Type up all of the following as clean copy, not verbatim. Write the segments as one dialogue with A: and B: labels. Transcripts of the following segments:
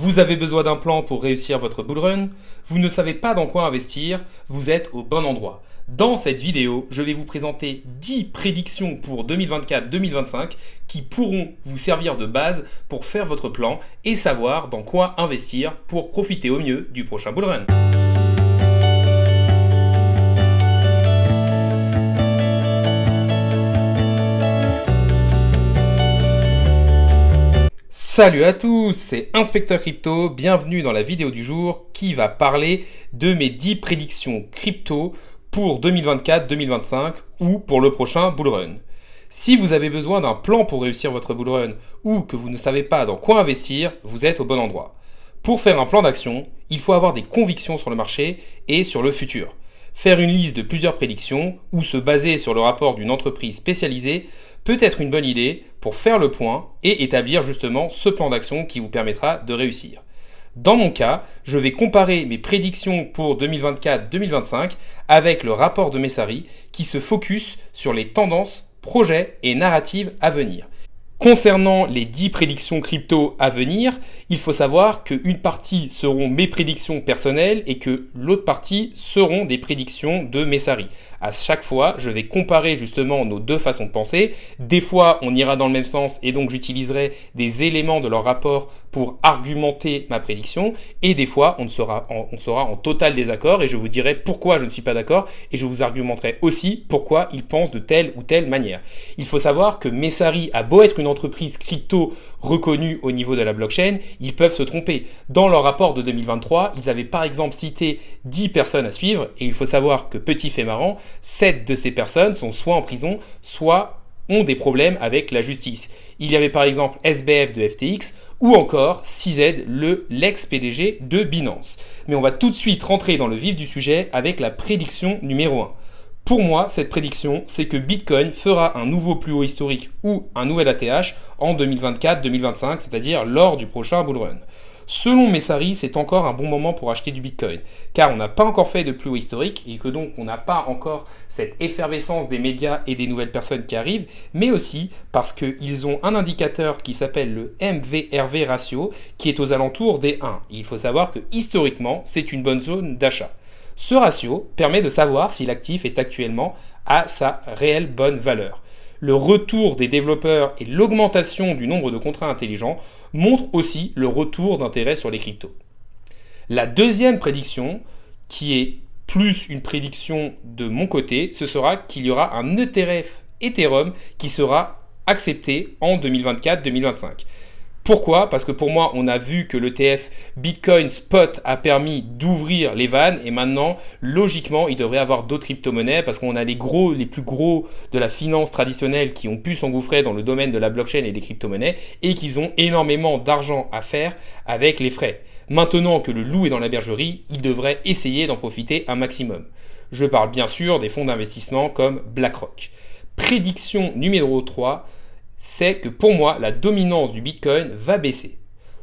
A: Vous avez besoin d'un plan pour réussir votre bull run, vous ne savez pas dans quoi investir, vous êtes au bon endroit. Dans cette vidéo, je vais vous présenter 10 prédictions pour 2024-2025 qui pourront vous servir de base pour faire votre plan et savoir dans quoi investir pour profiter au mieux du prochain bull run. Salut à tous, c'est Inspecteur Crypto, bienvenue dans la vidéo du jour qui va parler de mes 10 prédictions crypto pour 2024-2025 ou pour le prochain bull run. Si vous avez besoin d'un plan pour réussir votre bull run ou que vous ne savez pas dans quoi investir, vous êtes au bon endroit. Pour faire un plan d'action, il faut avoir des convictions sur le marché et sur le futur. Faire une liste de plusieurs prédictions ou se baser sur le rapport d'une entreprise spécialisée peut être une bonne idée pour faire le point et établir justement ce plan d'action qui vous permettra de réussir. Dans mon cas, je vais comparer mes prédictions pour 2024-2025 avec le rapport de Messari qui se focus sur les tendances, projets et narratives à venir. Concernant les 10 prédictions crypto à venir, il faut savoir qu'une partie seront mes prédictions personnelles et que l'autre partie seront des prédictions de Messari. À chaque fois, je vais comparer justement nos deux façons de penser. Des fois, on ira dans le même sens et donc j'utiliserai des éléments de leur rapport pour argumenter ma prédiction. Et des fois, on sera en total désaccord et je vous dirai pourquoi je ne suis pas d'accord et je vous argumenterai aussi pourquoi ils pensent de telle ou telle manière. Il faut savoir que Messari a beau être une entreprise crypto reconnue au niveau de la blockchain, ils peuvent se tromper. Dans leur rapport de 2023, ils avaient par exemple cité 10 personnes à suivre et il faut savoir que, petit fait marrant, 7 de ces personnes sont soit en prison, soit ont des problèmes avec la justice. Il y avait par exemple SBF de FTX ou encore CZ, l'ex-PDG de Binance. Mais on va tout de suite rentrer dans le vif du sujet avec la prédiction numéro 1. Pour moi, cette prédiction, c'est que Bitcoin fera un nouveau plus haut historique ou un nouvel ATH en 2024-2025, c'est-à-dire lors du prochain bull run. Selon Messari, c'est encore un bon moment pour acheter du Bitcoin, car on n'a pas encore fait de plus haut historique et que donc on n'a pas encore cette effervescence des médias et des nouvelles personnes qui arrivent, mais aussi parce qu'ils ont un indicateur qui s'appelle le MVRV ratio, qui est aux alentours des 1. Et il faut savoir que historiquement, c'est une bonne zone d'achat. Ce ratio permet de savoir si l'actif est actuellement à sa réelle bonne valeur. Le retour des développeurs et l'augmentation du nombre de contrats intelligents montrent aussi le retour d'intérêt sur les cryptos. La deuxième prédiction, qui est plus une prédiction de mon côté, ce sera qu'il y aura un ETF Ethereum qui sera accepté en 2024-2025. Pourquoi ? Parce que pour moi, on a vu que l'ETF Bitcoin Spot a permis d'ouvrir les vannes et maintenant, logiquement, il devrait y avoir d'autres crypto-monnaies parce qu'on a les plus gros de la finance traditionnelle qui ont pu s'engouffrer dans le domaine de la blockchain et des crypto-monnaies et qu'ils ont énormément d'argent à faire avec les frais. Maintenant que le loup est dans la bergerie, il devrait essayer d'en profiter un maximum. Je parle bien sûr des fonds d'investissement comme BlackRock. Prédiction numéro 3. C'est que pour moi, la dominance du Bitcoin va baisser.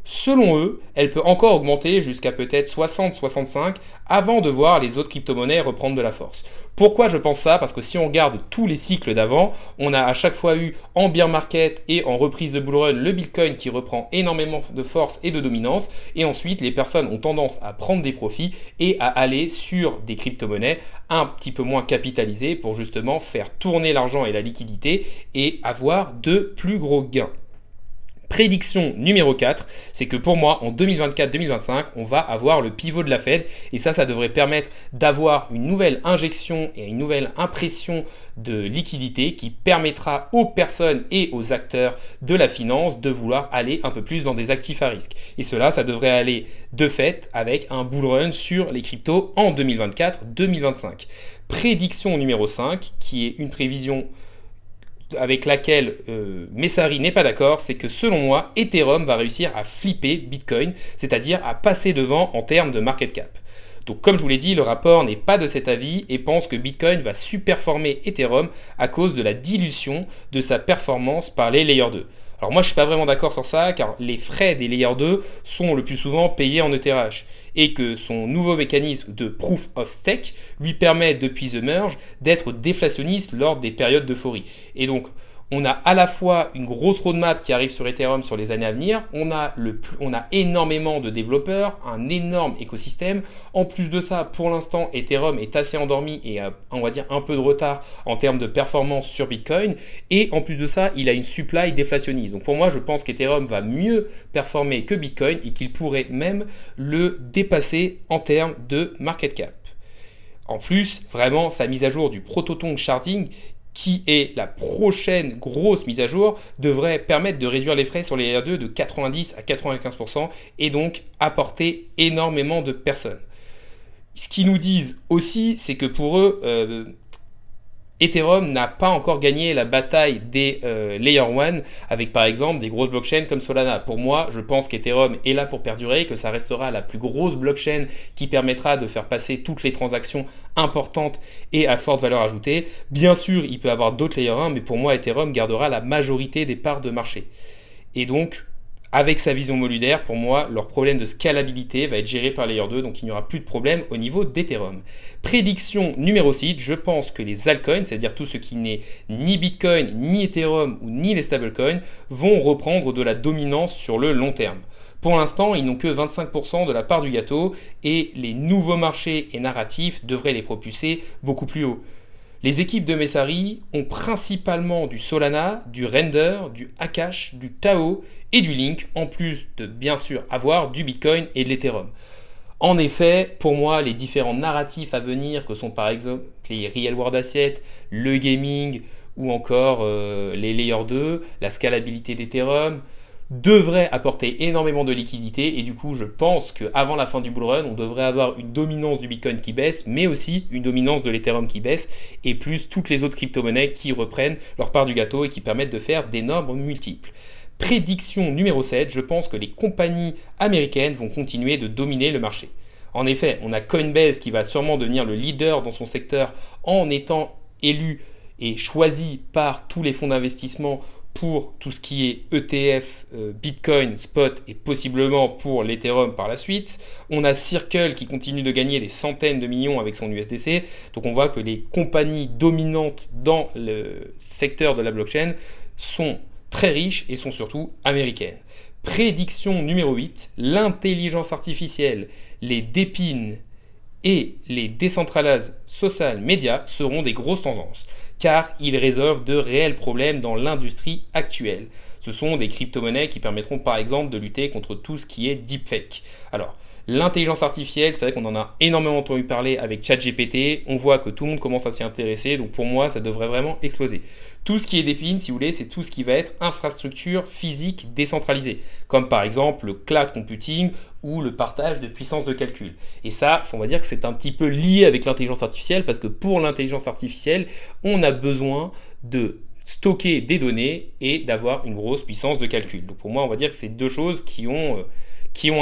A: Selon eux, elle peut encore augmenter jusqu'à peut-être 60-65 avant de voir les autres crypto-monnaies reprendre de la force. Pourquoi je pense ça ? Parce que si on regarde tous les cycles d'avant, on a à chaque fois eu en bear market et en reprise de bull run le Bitcoin qui reprend énormément de force et de dominance et ensuite les personnes ont tendance à prendre des profits et à aller sur des crypto-monnaies un petit peu moins capitalisées pour justement faire tourner l'argent et la liquidité et avoir de plus gros gains. Prédiction numéro 4, c'est que pour moi, en 2024-2025, on va avoir le pivot de la Fed et ça devrait permettre d'avoir une nouvelle injection et une nouvelle impression de liquidité qui permettra aux personnes et aux acteurs de la finance de vouloir aller un peu plus dans des actifs à risque. Et cela, ça devrait aller de fait avec un bull run sur les cryptos en 2024-2025. Prédiction numéro 5, qui est une prévision avec laquelle Messari n'est pas d'accord, c'est que selon moi, Ethereum va réussir à flipper Bitcoin, c'est-à-dire à passer devant en termes de market cap. Donc comme je vous l'ai dit, le rapport n'est pas de cet avis et pense que Bitcoin va superformer Ethereum à cause de la dilution de sa performance par les Layer 2. Alors moi je ne suis pas vraiment d'accord sur ça car les frais des Layer 2 sont le plus souvent payés en ETH et que son nouveau mécanisme de Proof of Stake lui permet depuis The Merge d'être déflationniste lors des périodes d'euphorie. Et donc On a à la fois une grosse roadmap qui arrive sur Ethereum sur les années à venir, on a énormément de développeurs, un énorme écosystème. En plus de ça, pour l'instant, Ethereum est assez endormi et a, on va dire, un peu de retard en termes de performance sur Bitcoin. Et en plus de ça, il a une supply déflationniste. Donc pour moi, je pense qu'Ethereum va mieux performer que Bitcoin et qu'il pourrait même le dépasser en termes de market cap. En plus, vraiment, sa mise à jour du Prototongue Sharding, qui est la prochaine grosse mise à jour, devrait permettre de réduire les frais sur les Layer 2 de 90 à 95% et donc apporter énormément de personnes. Ce qu'ils nous disent aussi, c'est que pour eux, Ethereum n'a pas encore gagné la bataille des Layer 1 avec par exemple des grosses blockchains comme Solana. Pour moi, je pense qu'Ethereum est là pour perdurer, que ça restera la plus grosse blockchain qui permettra de faire passer toutes les transactions importantes et à forte valeur ajoutée. Bien sûr, il peut y avoir d'autres Layer 1, mais pour moi, Ethereum gardera la majorité des parts de marché. Et donc, avec sa vision modulaire, pour moi, leur problème de scalabilité va être géré par Layer 2, donc il n'y aura plus de problème au niveau d'Ethereum. Prédiction numéro 6, je pense que les altcoins, c'est-à-dire tout ce qui n'est ni Bitcoin, ni Ethereum, ou ni les stablecoins, vont reprendre de la dominance sur le long terme. Pour l'instant, ils n'ont que 25% de la part du gâteau, et les nouveaux marchés et narratifs devraient les propulser beaucoup plus haut. Les équipes de Messari ont principalement du Solana, du Render, du Akash, du Tao et du Link, en plus de bien sûr avoir du Bitcoin et de l'Ethereum. En effet, pour moi, les différents narratifs à venir, que sont par exemple les Real World Assets, le gaming ou encore les Layer 2, la scalabilité d'Ethereum, devrait apporter énormément de liquidité et du coup je pense qu'avant la fin du bull run on devrait avoir une dominance du Bitcoin qui baisse mais aussi une dominance de l'Ethereum qui baisse et plus toutes les autres crypto-monnaies qui reprennent leur part du gâteau et qui permettent de faire des nombres multiples. Prédiction numéro 7, je pense que les compagnies américaines vont continuer de dominer le marché. En effet, on a Coinbase qui va sûrement devenir le leader dans son secteur en étant élu et choisi par tous les fonds d'investissement pour tout ce qui est ETF, Bitcoin, Spot et possiblement pour l'Ethereum par la suite. On a Circle qui continue de gagner des centaines de millions avec son USDC. Donc on voit que les compagnies dominantes dans le secteur de la blockchain sont très riches et sont surtout américaines. Prédiction numéro 8, l'intelligence artificielle, les DePIN et les Decentralized Social Media seront des grosses tendances, car ils résolvent de réels problèmes dans l'industrie actuelle. Ce sont des crypto-monnaies qui permettront par exemple de lutter contre tout ce qui est deepfake. Alors, l'intelligence artificielle, c'est vrai qu'on en a énormément entendu parler avec ChatGPT, on voit que tout le monde commence à s'y intéresser, donc pour moi ça devrait vraiment exploser. Tout ce qui est DePIN, si vous voulez, c'est tout ce qui va être infrastructure physique décentralisée, comme par exemple le cloud computing ou le partage de puissance de calcul. Et ça, on va dire que c'est un petit peu lié avec l'intelligence artificielle, parce que pour l'intelligence artificielle, on a besoin de stocker des données et d'avoir une grosse puissance de calcul. Donc pour moi, on va dire que c'est deux choses qui ont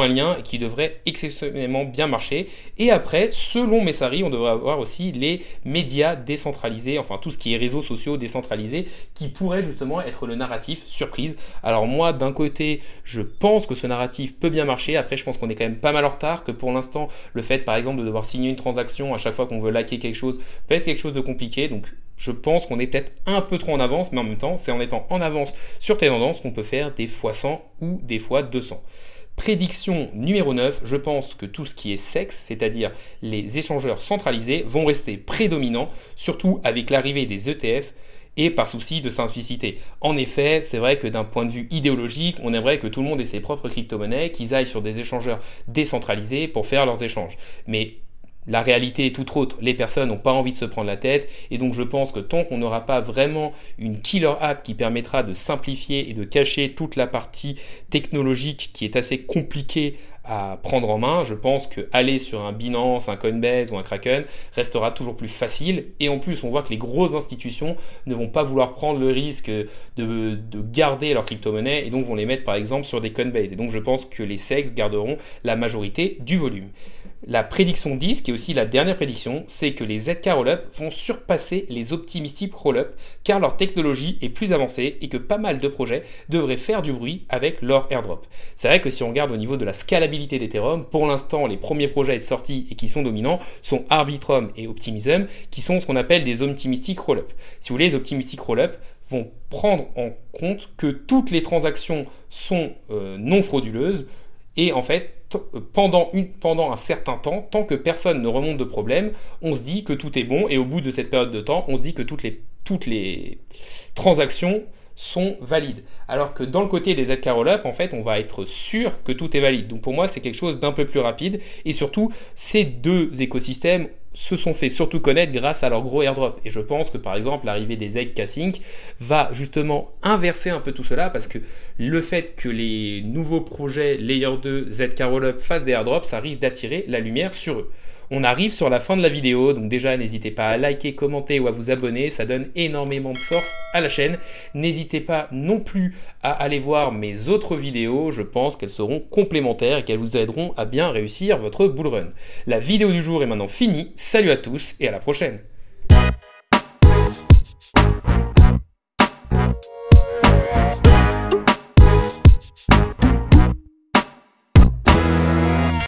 A: un lien et qui devraient exceptionnellement bien marcher. Et après, selon Messari, on devrait avoir aussi les médias décentralisés, enfin tout ce qui est réseaux sociaux décentralisés, qui pourrait justement être le narratif surprise. Alors moi, d'un côté, je pense que ce narratif peut bien marcher. Après, je pense qu'on est quand même pas mal en retard, que pour l'instant, le fait par exemple de devoir signer une transaction à chaque fois qu'on veut liker quelque chose peut être quelque chose de compliqué. Donc je pense qu'on est peut-être un peu trop en avance, mais en même temps, c'est en étant en avance sur tes tendances qu'on peut faire des fois 100 ou des fois 200. Prédiction numéro 9, je pense que tout ce qui est sexe, c'est-à-dire les échangeurs centralisés, vont rester prédominants, surtout avec l'arrivée des ETF et par souci de simplicité. En effet, c'est vrai que d'un point de vue idéologique, on aimerait que tout le monde ait ses propres crypto-monnaies, qu'ils aillent sur des échangeurs décentralisés pour faire leurs échanges. Mais la réalité est tout autre, les personnes n'ont pas envie de se prendre la tête et donc je pense que tant qu'on n'aura pas vraiment une killer app qui permettra de simplifier et de cacher toute la partie technologique qui est assez compliquée à prendre en main, je pense qu'aller sur un Binance, un Coinbase ou un Kraken restera toujours plus facile et en plus on voit que les grosses institutions ne vont pas vouloir prendre le risque de garder leur crypto-monnaie et donc vont les mettre par exemple sur des Coinbase et donc je pense que les SEX garderont la majorité du volume. La prédiction 10, qui est aussi la dernière prédiction, c'est que les ZK Rollup vont surpasser les Optimistic Rollup car leur technologie est plus avancée et que pas mal de projets devraient faire du bruit avec leur airdrop. C'est vrai que si on regarde au niveau de la scalabilité d'Ethereum, pour l'instant les premiers projets à être sortis et qui sont dominants sont Arbitrum et Optimism qui sont ce qu'on appelle des Optimistic Rollup. Si vous voulez, les Optimistic Rollup vont prendre en compte que toutes les transactions sont non frauduleuses et en fait, pendant un certain temps, tant que personne ne remonte de problème, on se dit que tout est bon et au bout de cette période de temps, on se dit que toutes les transactions sont valides. Alors que dans le côté des ZK Rollup, en fait, on va être sûr que tout est valide. Donc pour moi, c'est quelque chose d'un peu plus rapide. Et surtout, ces deux écosystèmes se sont fait surtout connaître grâce à leur gros airdrop. Et je pense que par exemple, l'arrivée des ZK Sync va justement inverser un peu tout cela parce que le fait que les nouveaux projets Layer 2, ZK Rollup fassent des airdrops, ça risque d'attirer la lumière sur eux. On arrive sur la fin de la vidéo, donc déjà n'hésitez pas à liker, commenter ou à vous abonner, ça donne énormément de force à la chaîne. N'hésitez pas non plus à aller voir mes autres vidéos, je pense qu'elles seront complémentaires et qu'elles vous aideront à bien réussir votre bull run. La vidéo du jour est maintenant finie, salut à tous et à la prochaine.